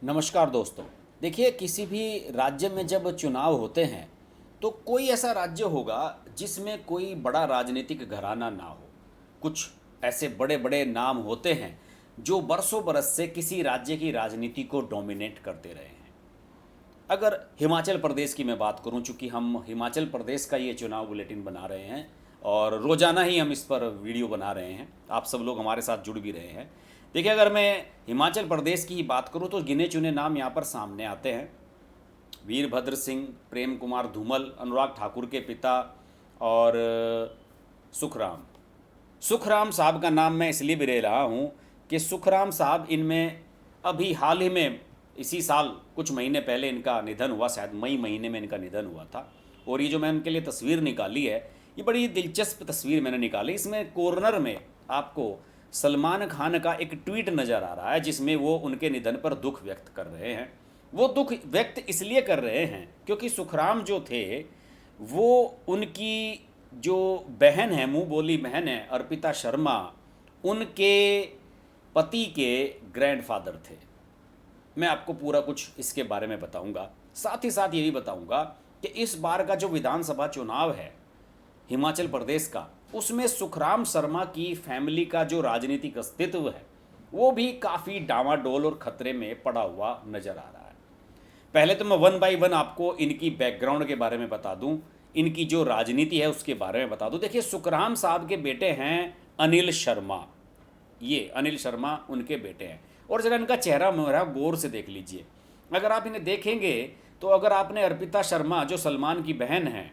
नमस्कार दोस्तों। देखिए, किसी भी राज्य में जब चुनाव होते हैं तो कोई ऐसा राज्य होगा जिसमें कोई बड़ा राजनीतिक घराना ना हो। कुछ ऐसे बड़े बड़े नाम होते हैं जो बरसों बरस से किसी राज्य की राजनीति को डोमिनेट करते रहे हैं। अगर हिमाचल प्रदेश की मैं बात करूं, चूंकि हम हिमाचल प्रदेश का ये चुनाव बुलेटिन बना रहे हैं और रोज़ाना ही हम इस पर वीडियो बना रहे हैं, आप सब लोग हमारे साथ जुड़ भी रहे हैं। देखिए, अगर मैं हिमाचल प्रदेश की ही बात करूं तो गिने चुने नाम यहाँ पर सामने आते हैं। वीरभद्र सिंह, प्रेम कुमार धूमल, अनुराग ठाकुर के पिता, और सुखराम सुखराम साहब का नाम मैं इसलिए भी ले रहा हूँ कि सुखराम साहब इनमें अभी हाल ही में इसी साल कुछ महीने पहले इनका निधन हुआ, शायद मई महीने में इनका निधन हुआ था। और ये जो मैं उनके लिए तस्वीर निकाली है, ये बड़ी दिलचस्प तस्वीर मैंने निकाली। इसमें कॉर्नर में आपको सलमान खान का एक ट्वीट नज़र आ रहा है जिसमें वो उनके निधन पर दुख व्यक्त कर रहे हैं। वो दुख व्यक्त इसलिए कर रहे हैं क्योंकि सुखराम जो थे वो उनकी जो बहन है, मुंह बोली बहन है, अर्पिता शर्मा, उनके पति के ग्रैंडफादर थे। मैं आपको पूरा कुछ इसके बारे में बताऊंगा। साथ ही साथ ये भी बताऊंगा कि इस बार का जो विधानसभा चुनाव है हिमाचल प्रदेश का, उसमें सुखराम शर्मा की फैमिली का जो राजनीतिक अस्तित्व है वो भी काफ़ी डामाडोल और खतरे में पड़ा हुआ नज़र आ रहा है। पहले तो मैं वन बाय वन आपको इनकी बैकग्राउंड के बारे में बता दूं, इनकी जो राजनीति है उसके बारे में बता दूं। देखिए, सुखराम साहब के बेटे हैं अनिल शर्मा, ये अनिल शर्मा उनके बेटे हैं। और जरा इनका चेहरा मेरा गौर से देख लीजिए। अगर आप इन्हें देखेंगे तो अगर आपने अर्पिता शर्मा जो सलमान की बहन हैं,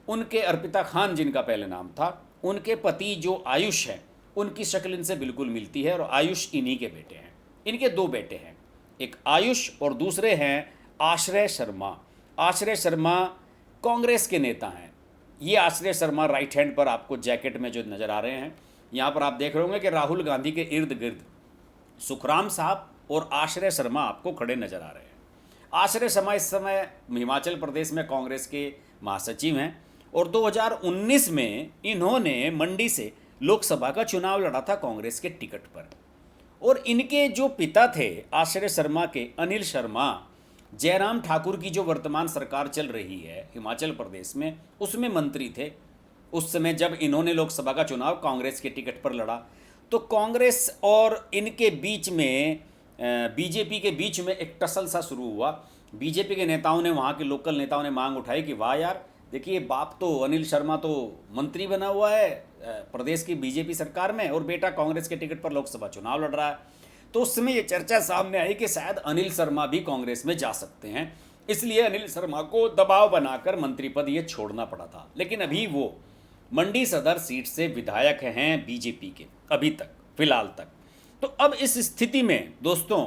उनके अर्पिता खान जिनका पहले नाम था, उनके पति जो आयुष हैं, उनकी शक्ल इनसे बिल्कुल मिलती है। और आयुष इन्हीं के बेटे हैं। इनके दो बेटे हैं, एक आयुष और दूसरे हैं आश्रय शर्मा। आश्रय शर्मा कांग्रेस के नेता हैं। ये आश्रय शर्मा राइट हैंड पर आपको जैकेट में जो नज़र आ रहे हैं, यहाँ पर आप देख रहे होंगे कि राहुल गांधी के इर्द गिर्द सुखराम साहब और आश्रय शर्मा आपको खड़े नज़र आ रहे हैं। आश्रय शर्मा इस समय हिमाचल प्रदेश में कांग्रेस के महासचिव हैं और 2019 में इन्होंने मंडी से लोकसभा का चुनाव लड़ा था कांग्रेस के टिकट पर। और इनके जो पिता थे आश्रय शर्मा के, अनिल शर्मा, जयराम ठाकुर की जो वर्तमान सरकार चल रही है हिमाचल प्रदेश में, उसमें मंत्री थे उस समय जब इन्होंने लोकसभा का चुनाव कांग्रेस के टिकट पर लड़ा। तो कांग्रेस और इनके बीच में बीजेपी के बीच में एक टसल सा शुरू हुआ। बीजेपी के नेताओं ने, वहाँ के लोकल नेताओं ने मांग उठाई कि वाह यार, देखिए बाप तो अनिल शर्मा तो मंत्री बना हुआ है प्रदेश की बीजेपी सरकार में और बेटा कांग्रेस के टिकट पर लोकसभा चुनाव लड़ रहा है। तो उस समय ये चर्चा सामने आई कि शायद अनिल शर्मा भी कांग्रेस में जा सकते हैं, इसलिए अनिल शर्मा को दबाव बनाकर मंत्री पद ये छोड़ना पड़ा था। लेकिन अभी वो मंडी सदर सीट से विधायक हैं बीजेपी के, अभी तक फिलहाल तक। तो अब इस स्थिति में दोस्तों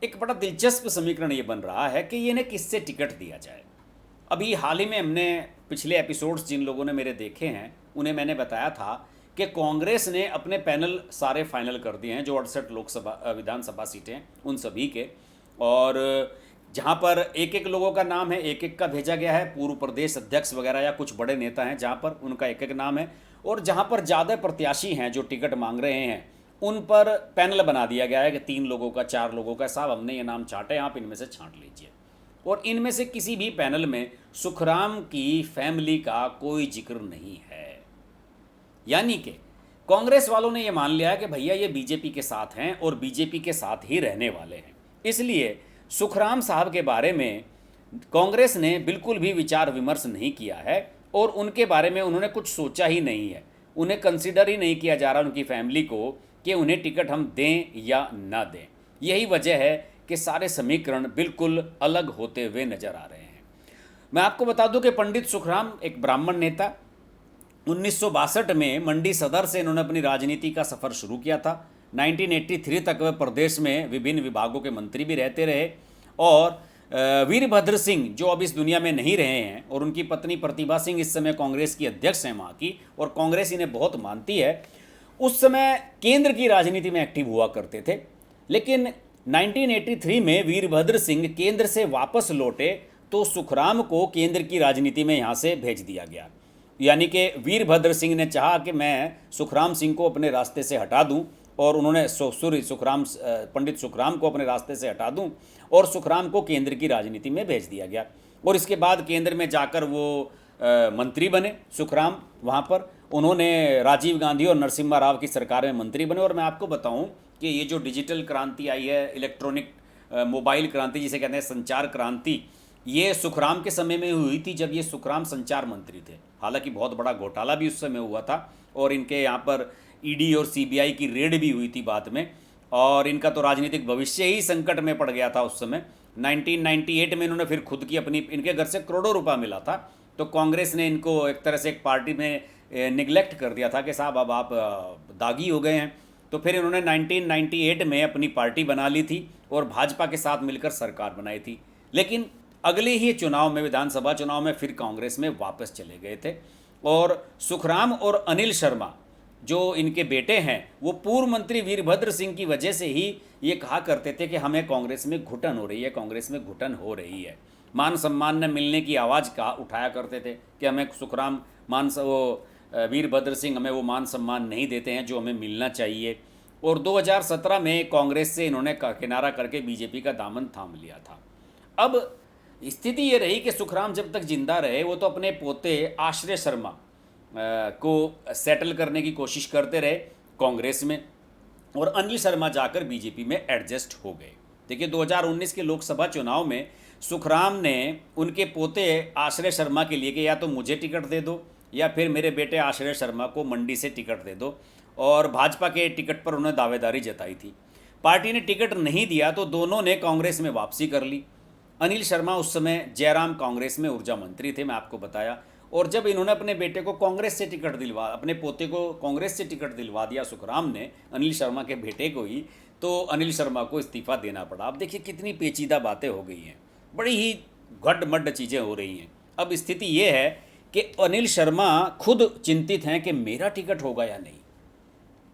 एक बड़ा दिलचस्प समीकरण ये बन रहा है कि इन्हें किससे टिकट दिया जाए। अभी हाल ही में हमने पिछले एपिसोड्स जिन लोगों ने मेरे देखे हैं उन्हें मैंने बताया था कि कांग्रेस ने अपने पैनल सारे फाइनल कर दिए हैं, जो 68 लोकसभा विधानसभा सीटें उन सभी के। और जहाँ पर एक एक लोगों का नाम है, एक एक का भेजा गया है, पूर्व प्रदेश अध्यक्ष वगैरह या कुछ बड़े नेता हैं जहाँ पर उनका एक एक नाम है। और जहाँ पर ज़्यादा प्रत्याशी हैं जो टिकट मांग रहे हैं, उन पर पैनल बना दिया गया है कि 3 लोगों का, 4 लोगों का, साहब हमने ये नाम छांटे, आप इनमें से छांट लीजिए। और इनमें से किसी भी पैनल में सुखराम की फैमिली का कोई जिक्र नहीं है। यानी कि कांग्रेस वालों ने यह मान लिया है कि भैया ये बीजेपी के साथ हैं और बीजेपी के साथ ही रहने वाले हैं, इसलिए सुखराम साहब के बारे में कांग्रेस ने बिल्कुल भी विचार विमर्श नहीं किया है और उनके बारे में उन्होंने कुछ सोचा ही नहीं है। उन्हें कंसिडर ही नहीं किया जा रहा उनकी फैमिली को कि उन्हें टिकट हम दें या ना दें। यही वजह है कि सारे समीकरण बिल्कुल अलग होते हुए नजर आ रहे हैं। मैं आपको बता दूं कि पंडित सुखराम एक ब्राह्मण नेता, 1962 में मंडी सदर से इन्होंने अपनी राजनीति का सफ़र शुरू किया था। 1983 तक वह प्रदेश में विभिन्न विभागों के मंत्री भी रहते रहे। और वीरभद्र सिंह जो अब इस दुनिया में नहीं रहे हैं और उनकी पत्नी प्रतिभा सिंह इस समय कांग्रेस की अध्यक्ष हैं वहाँ की, और कांग्रेस इन्हें बहुत मानती है, उस समय केंद्र की राजनीति में एक्टिव हुआ करते थे। लेकिन 1983 में वीरभद्र सिंह केंद्र से वापस लौटे तो सुखराम को केंद्र की राजनीति में यहाँ से भेज दिया गया। यानी कि वीरभद्र सिंह ने चाहा कि मैं सुखराम सिंह को अपने रास्ते से हटा दूं और उन्होंने सुखराम पंडित सुखराम को अपने रास्ते से हटा दूं, और सुखराम को केंद्र की राजनीति में भेज दिया गया। और इसके बाद केंद्र में जाकर वो मंत्री बने सुखराम। वहाँ पर उन्होंने राजीव गांधी और नरसिम्हा राव की सरकार में मंत्री बने। और मैं आपको बताऊं कि ये जो डिजिटल क्रांति आई है, इलेक्ट्रॉनिक मोबाइल क्रांति जिसे कहते हैं, संचार क्रांति, ये सुखराम के समय में हुई थी, जब ये सुखराम संचार मंत्री थे। हालांकि बहुत बड़ा घोटाला भी उस समय हुआ था, और इनके यहाँ पर ईडी और सीबीआई की रेड भी हुई थी बाद में, और इनका तो राजनीतिक भविष्य ही संकट में पड़ गया था उस समय। 1998 में इन्होंने फिर खुद की अपनी, इनके घर से करोड़ों रुपया मिला था, तो कांग्रेस ने इनको एक तरह से एक पार्टी में निगलेक्ट कर दिया था कि साहब अब आप दागी हो गए हैं। तो फिर इन्होंने 1998 में अपनी पार्टी बना ली थी और भाजपा के साथ मिलकर सरकार बनाई थी। लेकिन अगले ही चुनाव में, विधानसभा चुनाव में, फिर कांग्रेस में वापस चले गए थे। और सुखराम और अनिल शर्मा जो इनके बेटे हैं, वो पूर्व मंत्री वीरभद्र सिंह की वजह से ही ये कहा करते थे कि हमें कांग्रेस में घुटन हो रही है, कांग्रेस में घुटन हो रही है। मान सम्मान न मिलने की आवाज़ का उठाया करते थे कि हमें सुखराम वीरभद्र सिंह हमें वो मान सम्मान नहीं देते हैं जो हमें मिलना चाहिए। और 2017 में कांग्रेस से इन्होंने किनारा करके बीजेपी का दामन थाम लिया था। अब स्थिति ये रही कि सुखराम जब तक जिंदा रहे, वो तो अपने पोते आश्रय शर्मा को सेटल करने की कोशिश करते रहे कांग्रेस में, और अनिल शर्मा जाकर बीजेपी में एडजस्ट हो गए। देखिए 2019 के लोकसभा चुनाव में सुखराम ने उनके पोते आश्रय शर्मा के लिए कि या तो मुझे टिकट दे दो या फिर मेरे बेटे आश्रय शर्मा को मंडी से टिकट दे दो, और भाजपा के टिकट पर उन्होंने दावेदारी जताई थी। पार्टी ने टिकट नहीं दिया तो दोनों ने कांग्रेस में वापसी कर ली। अनिल शर्मा उस समय जयराम कांग्रेस में ऊर्जा मंत्री थे, मैं आपको बताया। और जब इन्होंने अपने बेटे को कांग्रेस से टिकट दिलवा, अपने पोते को कांग्रेस से टिकट दिलवा दिया सुखराम ने, अनिल शर्मा के बेटे को ही, तो अनिल शर्मा को इस्तीफा देना पड़ा। अब देखिए कितनी पेचीदा बातें हो गई हैं, बड़ी ही गड्ढ-मड्ढ चीज़ें हो रही हैं। अब स्थिति ये है कि अनिल शर्मा खुद चिंतित हैं कि मेरा टिकट होगा या नहीं।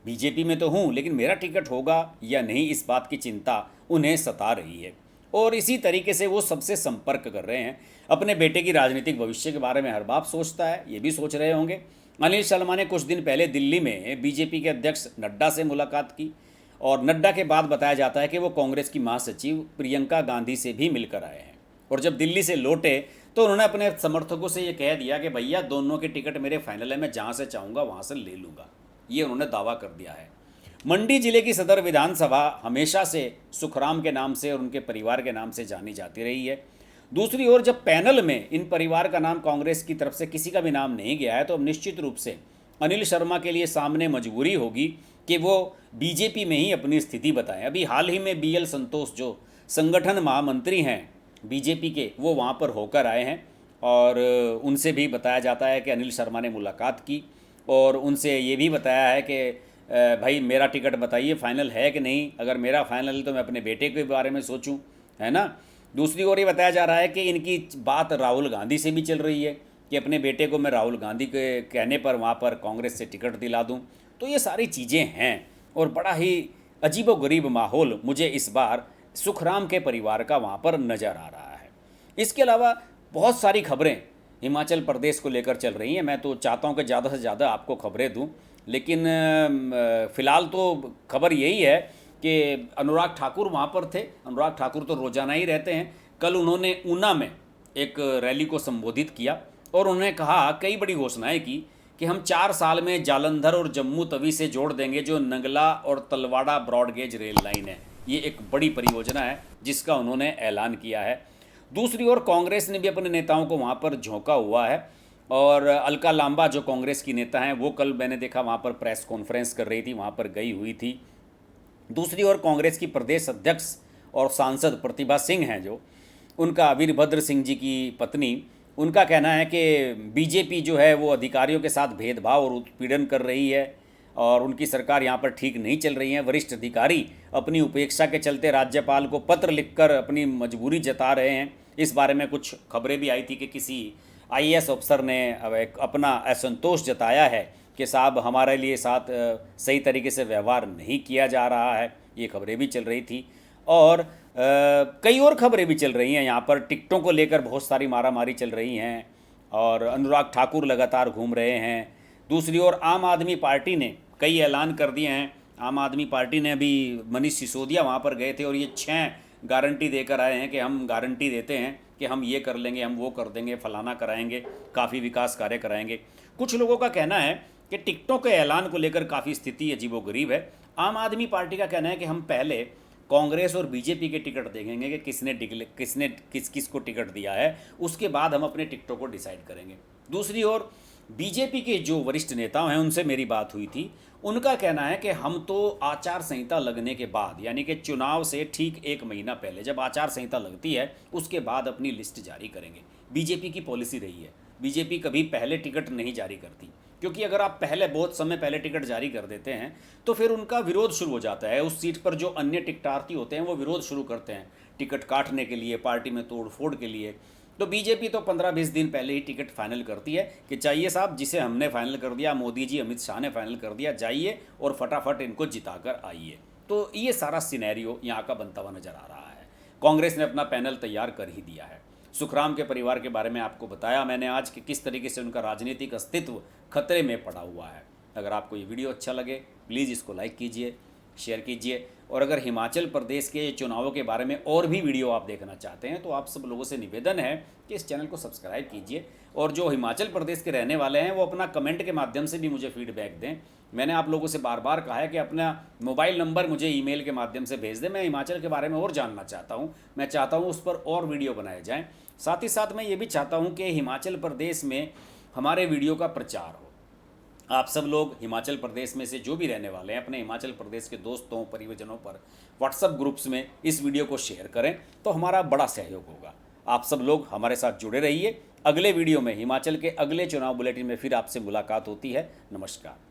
बीजेपी में तो हूँ, लेकिन मेरा टिकट होगा या नहीं, इस बात की चिंता उन्हें सता रही है। और इसी तरीके से वो सबसे संपर्क कर रहे हैं। अपने बेटे की राजनीतिक भविष्य के बारे में हर बाप सोचता है, ये भी सोच रहे होंगे। अनिल शर्मा ने कुछ दिन पहले दिल्ली में बीजेपी के अध्यक्ष नड्डा से मुलाकात की, और नड्डा के बाद बताया जाता है कि वो कांग्रेस की महासचिव प्रियंका गांधी से भी मिलकर आए हैं। और जब दिल्ली से लौटे तो उन्होंने अपने समर्थकों से ये कह दिया कि भैया दोनों के टिकट मेरे फाइनल है, मैं जहाँ से चाहूँगा वहाँ से ले लूँगा। ये उन्होंने दावा कर दिया है। मंडी जिले की सदर विधानसभा हमेशा से सुखराम के नाम से और उनके परिवार के नाम से जानी जाती रही है। दूसरी ओर जब पैनल में इन परिवार का नाम कांग्रेस की तरफ से किसी का भी नाम नहीं गया है, तो अब निश्चित रूप से अनिल शर्मा के लिए सामने मजबूरी होगी कि वो बीजेपी में ही अपनी स्थिति बताएं। अभी हाल ही में BL संतोष जो संगठन महामंत्री हैं बीजेपी के, वो वहाँ पर होकर आए हैं, और उनसे भी बताया जाता है कि अनिल शर्मा ने मुलाकात की और उनसे ये भी बताया है कि भाई मेरा टिकट बताइए फाइनल है कि नहीं, अगर मेरा फाइनल है तो मैं अपने बेटे के बारे में सोचूं, है ना। दूसरी ओर ये बताया जा रहा है कि इनकी बात राहुल गांधी से भी चल रही है कि अपने बेटे को मैं राहुल गांधी के कहने पर वहाँ पर कांग्रेस से टिकट दिला दूँ। तो ये सारी चीज़ें हैं, और बड़ा ही अजीबोगरीब माहौल मुझे इस बार सुखराम के परिवार का वहाँ पर नज़र आ रहा है। इसके अलावा बहुत सारी खबरें हिमाचल प्रदेश को लेकर चल रही हैं। मैं तो चाहता हूँ कि ज़्यादा से ज़्यादा आपको खबरें दूँ, लेकिन फ़िलहाल तो खबर यही है कि अनुराग ठाकुर वहाँ पर थे। अनुराग ठाकुर तो रोज़ाना ही रहते हैं। कल उन्होंने ऊना में एक रैली को संबोधित किया और उन्होंने कहा, कई बड़ी घोषणाएं की कि हम 4 साल में जालंधर और जम्मू तवी से जोड़ देंगे जो नंगला और तलवाड़ा ब्रॉडगेज रेल लाइन है। ये एक बड़ी परियोजना है जिसका उन्होंने ऐलान किया है। दूसरी ओर कांग्रेस ने भी अपने नेताओं को वहाँ पर झोंका हुआ है, और अलका लांबा जो कांग्रेस की नेता हैं वो कल मैंने देखा वहाँ पर प्रेस कॉन्फ्रेंस कर रही थी, वहाँ पर गई हुई थी। दूसरी ओर कांग्रेस की प्रदेश अध्यक्ष और सांसद प्रतिभा सिंह हैं, जो उनका वीरभद्र सिंह जी की पत्नी, उनका कहना है कि बीजेपी जो है वो अधिकारियों के साथ भेदभाव और उत्पीड़न कर रही है और उनकी सरकार यहाँ पर ठीक नहीं चल रही है। वरिष्ठ अधिकारी अपनी उपेक्षा के चलते राज्यपाल को पत्र लिखकर अपनी मजबूरी जता रहे हैं। इस बारे में कुछ खबरें भी आई थी कि किसी IAS अफसर ने अपना असंतोष जताया है कि साहब हमारे लिए साथ सही तरीके से व्यवहार नहीं किया जा रहा है। ये खबरें भी चल रही थी, और कई और खबरें भी चल रही हैं। यहाँ पर टिकटों को लेकर बहुत सारी मारामारी चल रही हैं और अनुराग ठाकुर लगातार घूम रहे हैं। दूसरी ओर आम आदमी पार्टी ने कई ऐलान कर दिए हैं आम आदमी पार्टी ने अभी मनीष सिसोदिया वहाँ पर गए थे और ये 6 गारंटी देकर आए हैं कि हम गारंटी देते हैं कि हम ये कर लेंगे, हम वो कर देंगे, फलाना कराएंगे, काफ़ी विकास कार्य कराएंगे। कुछ लोगों का कहना है कि टिकटों के ऐलान को लेकर काफ़ी स्थिति अजीबोगरीब है। आम आदमी पार्टी का कहना है कि हम पहले कांग्रेस और बीजेपी के टिकट देखेंगे कि किसने किस किस को टिकट दिया है, उसके बाद हम अपने टिकटों को डिसाइड करेंगे। दूसरी ओर बीजेपी के जो वरिष्ठ नेता हैं, उनसे मेरी बात हुई थी, उनका कहना है कि हम तो आचार संहिता लगने के बाद, यानी कि चुनाव से ठीक 1 महीना पहले जब आचार संहिता लगती है उसके बाद अपनी लिस्ट जारी करेंगे। बीजेपी की पॉलिसी रही है, बीजेपी कभी पहले टिकट नहीं जारी करती, क्योंकि अगर आप पहले बहुत समय पहले टिकट जारी कर देते हैं तो फिर उनका विरोध शुरू हो जाता है। उस सीट पर जो अन्य टिकटार्थी होते हैं वो विरोध शुरू करते हैं टिकट काटने के लिए, पार्टी में तोड़ फोड़ के लिए। तो बीजेपी तो 15-20 दिन पहले ही टिकट फाइनल करती है कि चाहिए साहब, जिसे हमने फाइनल कर दिया, मोदी जी अमित शाह ने फाइनल कर दिया, जाइए और फटाफट इनको जिताकर आइए। तो ये सारा सिनेरियो यहाँ का बनता हुआ नज़र आ रहा है। कांग्रेस ने अपना पैनल तैयार कर ही दिया है। सुखराम के परिवार के बारे में आपको बताया मैंने आज कि किस तरीके से उनका राजनीतिक अस्तित्व खतरे में पड़ा हुआ है। अगर आपको ये वीडियो अच्छा लगे प्लीज़ इसको लाइक कीजिए, शेयर कीजिए, और अगर हिमाचल प्रदेश के चुनावों के बारे में और भी वीडियो आप देखना चाहते हैं तो आप सब लोगों से निवेदन है कि इस चैनल को सब्सक्राइब कीजिए। और जो हिमाचल प्रदेश के रहने वाले हैं वो अपना कमेंट के माध्यम से भी मुझे फीडबैक दें। मैंने आप लोगों से बार बार कहा है कि अपना मोबाइल नंबर मुझे ईमेल के माध्यम से भेज दें। मैं हिमाचल के बारे में और जानना चाहता हूँ, मैं चाहता हूँ उस पर और वीडियो बनाए जाएँ। साथ ही साथ मैं ये भी चाहता हूँ कि हिमाचल प्रदेश में हमारे वीडियो का प्रचार हो। आप सब लोग हिमाचल प्रदेश में से जो भी रहने वाले हैं अपने हिमाचल प्रदेश के दोस्तों परिवारजनों पर व्हाट्सएप ग्रुप्स में इस वीडियो को शेयर करें तो हमारा बड़ा सहयोग होगा। आप सब लोग हमारे साथ जुड़े रहिए। अगले वीडियो में हिमाचल के अगले चुनाव बुलेटिन में फिर आपसे मुलाकात होती है। नमस्कार।